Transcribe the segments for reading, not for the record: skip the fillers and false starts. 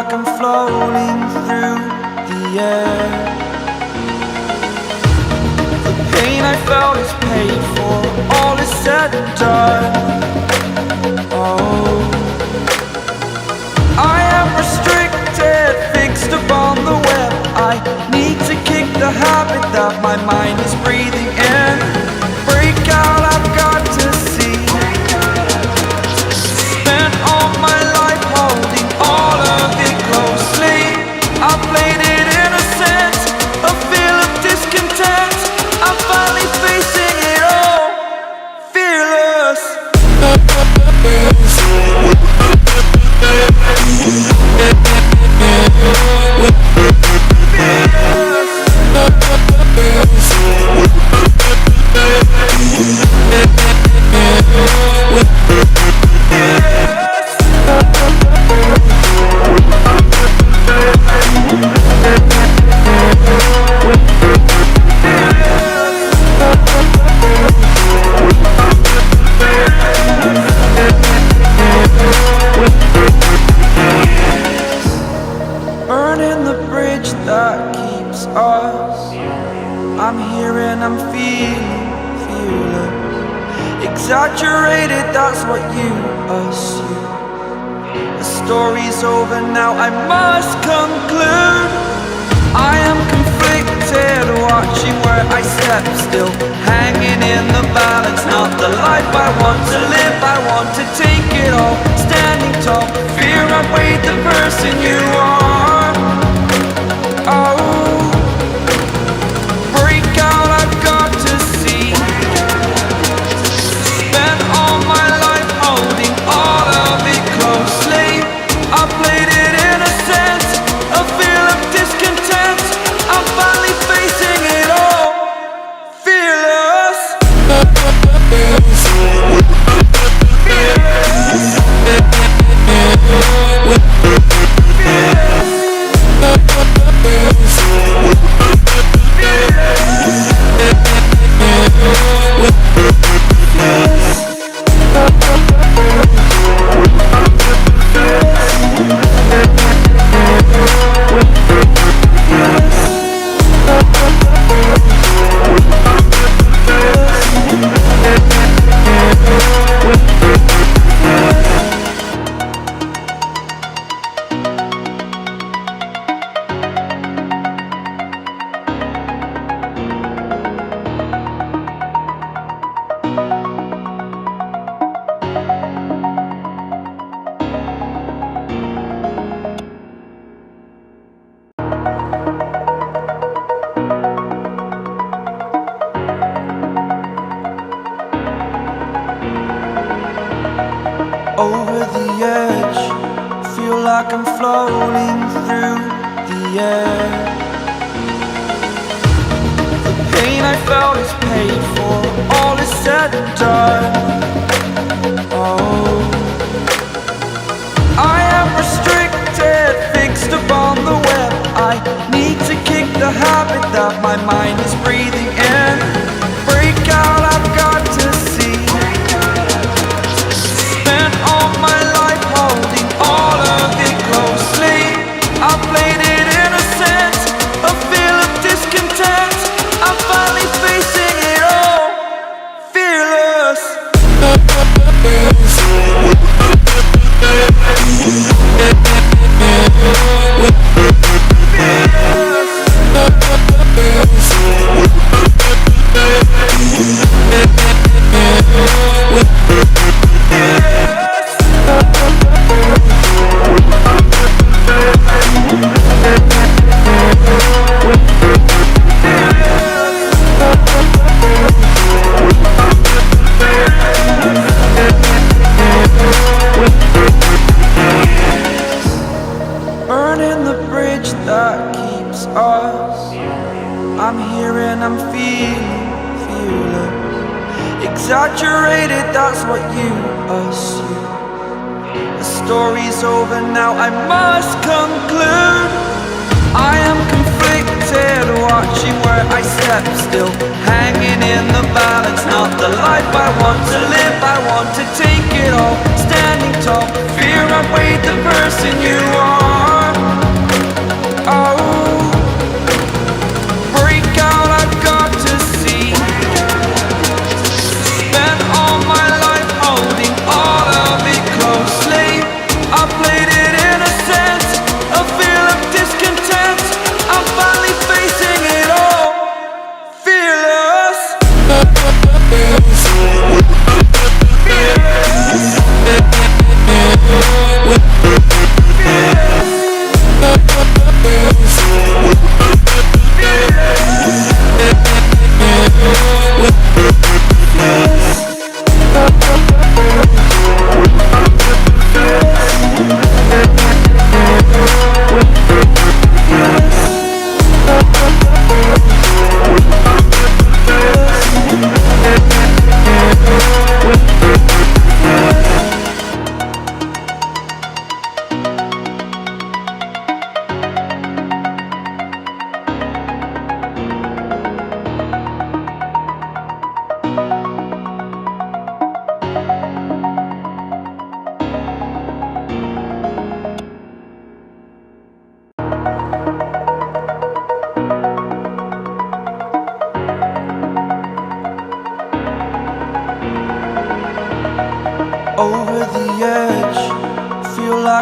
like I'm floating through the air. The pain I felt is paid for, all is said and done. Oh, I am restricted, fixed upon the web. I need to kick the habit that my mind is breathing in. Break out, I've got to see. Spent all my life holding all of it closely. I played it innocent, a feel of discontent. I'm finally facing it all, fearless. Burning the bridge that keeps us. I'm here and I'm feeling fearless. Exaggerated, that's what you assume. The story's over now, I must conclude. I am conflicted, watching where I step still, hanging in the balance. Not the life I want to live, I want to take it all. Standing tall, fear outweighed the person you are. Oh, break out, I've got to see. Spent all my life holding all of it closely. I played it innocent, a feel of discontent. I'm finally facing it all, fearless. Over the edge, feel like I'm floating through the air. The pain I felt is paid for, all is said and done. Oh, I am restricted, fixed upon the web. I need to kick the habit that my mind is breathing in. Break out, I've got to see. Spent all my life holding all of it closely. I played it innocent, a feel of discontent. I'm finally facing it all, fearless. Burning the bridge that keeps us. I'm here and I'm feeling fearless. Exaggerated, that's what you assume. The story's over now, I must conclude. I am conflicted, watching where I step still, hanging in the balance. Not the life I want to live, I want to take it all. Standing tall, fear outweighed the person you are.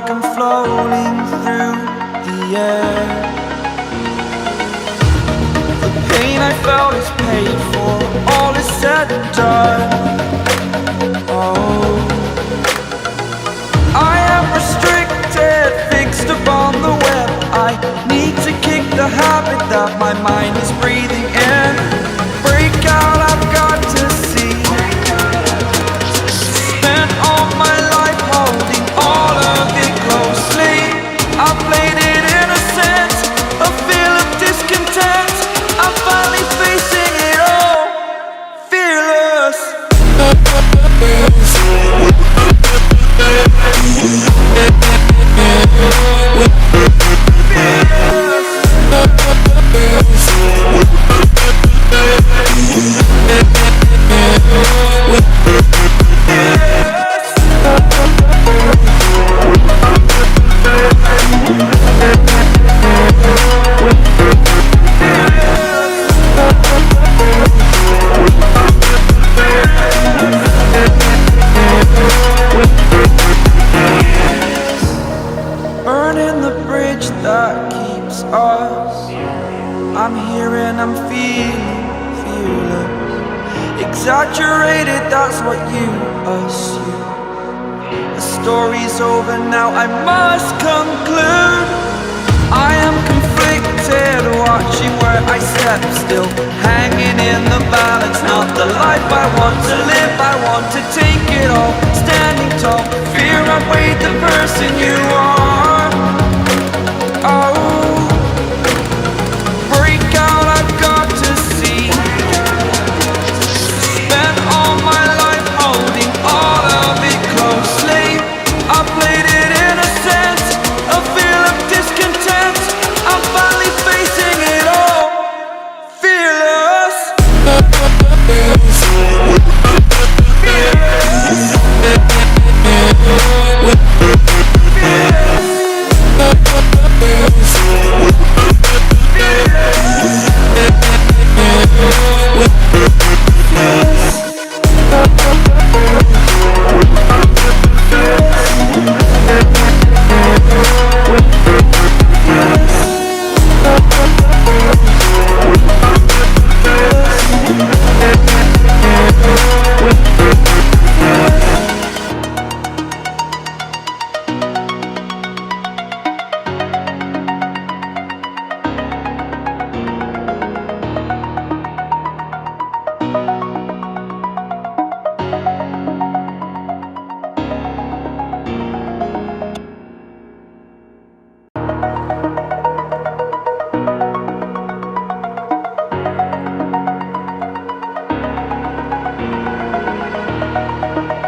like I'm floating through the air. The pain I felt is paid for, all is said and done. Oh, I am restricted, fixed upon the web. I need to kick the habit that my mind is breathing in. Break out, I've got to see. Spent all my life holding all of it closely. I played it innocent, a feel of discontent. I'm finally facing it all, fearless. Burning the bridge that keeps us. I'm here and I'm feeling fearless. Exaggerated, that's what you assume. The story's over now, I must conclude. I am conflicted, watching where I step still, hanging in the balance. Not the life I want to live, I want to take it all. Standing tall, fear outweighed the person you are. Oh, break out, I've got to see. Spent all my life holding all of it closely. I played it innocent, a feel of discontent. I'm finally facing it all, fearless.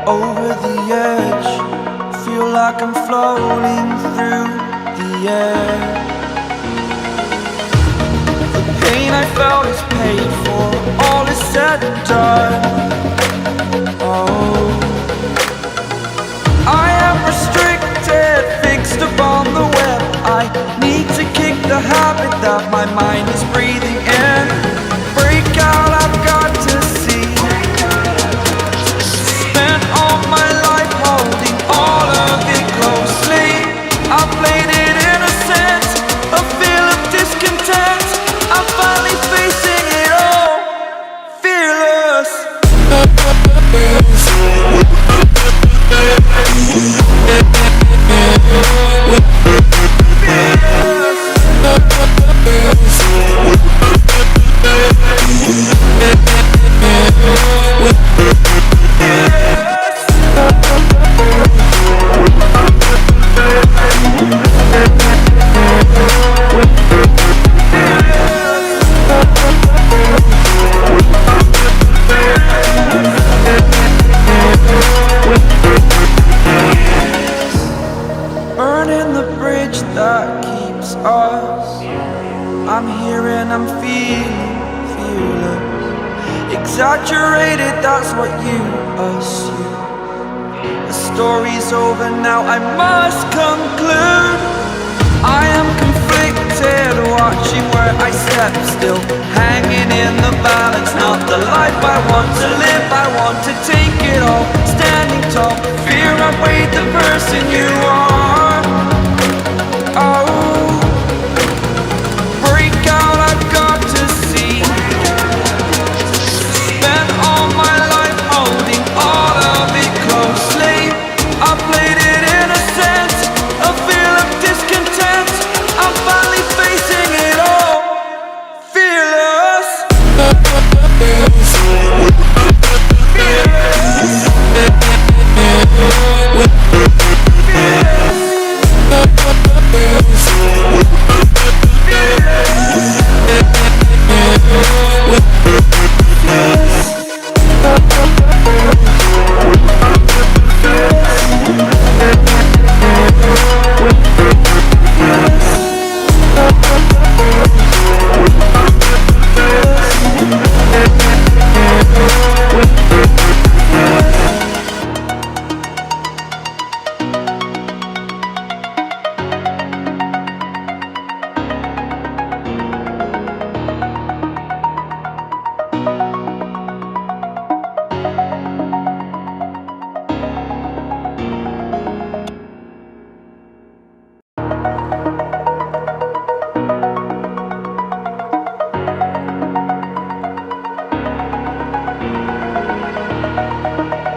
Over the edge, feel like I'm floating through the air. The pain I felt is paid for, all is said and done. Oh, I am restricted, fixed upon the web. I need to kick the habit that my mind is breathing in. Break out, I've got to see. Spent all my life holding all of it closely. I played it innocent, a feel of discontent. I'm finally facing it all, fearless. Burning the bridge that keeps us. I'm here and I'm feeling fearless. Exaggerated, that's what you assume. The story's over now, I must conclude. I am conflicted, watching where I step still, hanging in the balance. Not the life I want to live, I want to take it all. Standing tall, fear outweighed the person you are.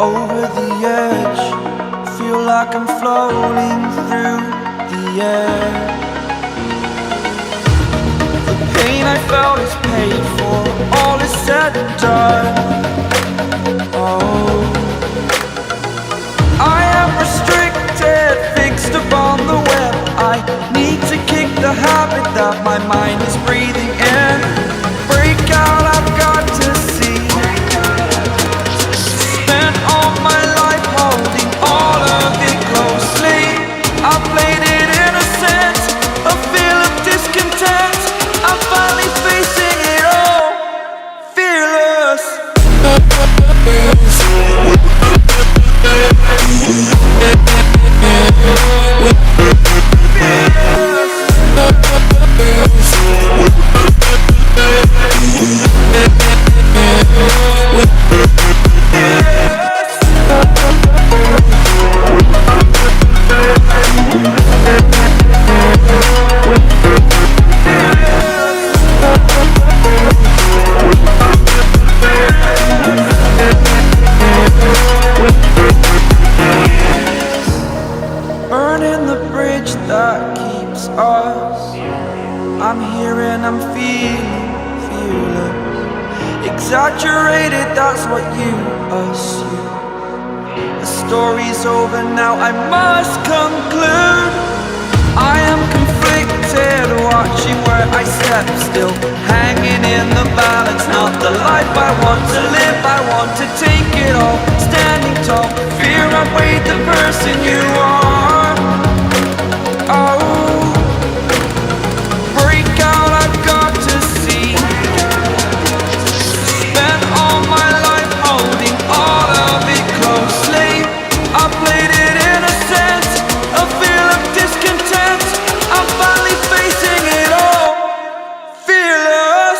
over the edge. Feel like I'm floating through the air. The pain I felt is paid for, all is said and done. Oh, I am restricted, fixed upon the web. I need to kick the habit that my mind is breathing in. Break out, I've got to see. Spent all my life holding all of it closely. I played it innocent, a feel of discontent. I'm finally facing it all, fearless. Burning the bridge that keeps us. I'm here and I'm feeling fearless. Exaggerated, that's what you assume. The story's over now, I must conclude. I am conflicted, watching where I step still, hanging in the balance. Not the life I want to live, I want to take it all. Standing tall, fear outweighed the person you are. Oh, break out, I've got to see. Spent all my life holding all of it closely. I played it innocent, a feel of discontent. I'm finally facing it all, fearless.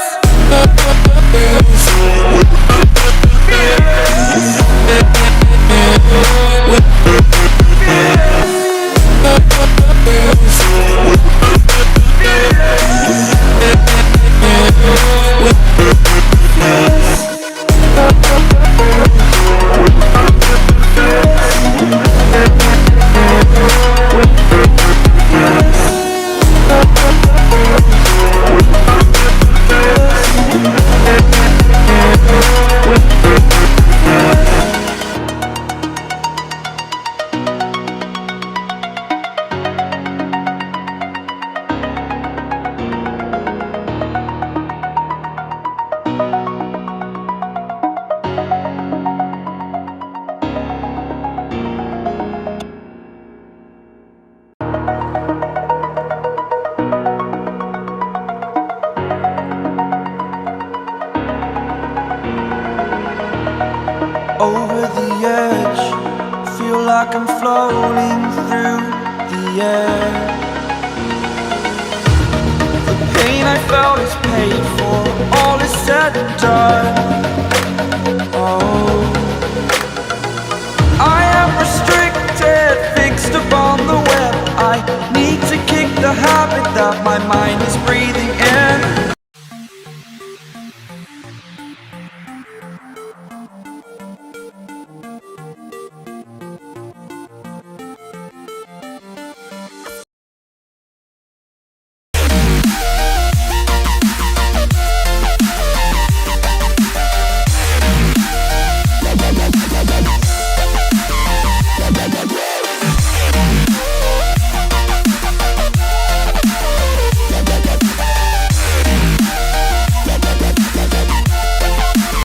Over the edge, feel like I'm floating through the air. The pain I felt is paid for, all is said and done. Oh, I am restricted, fixed upon the web. I need to kick the habit that my mind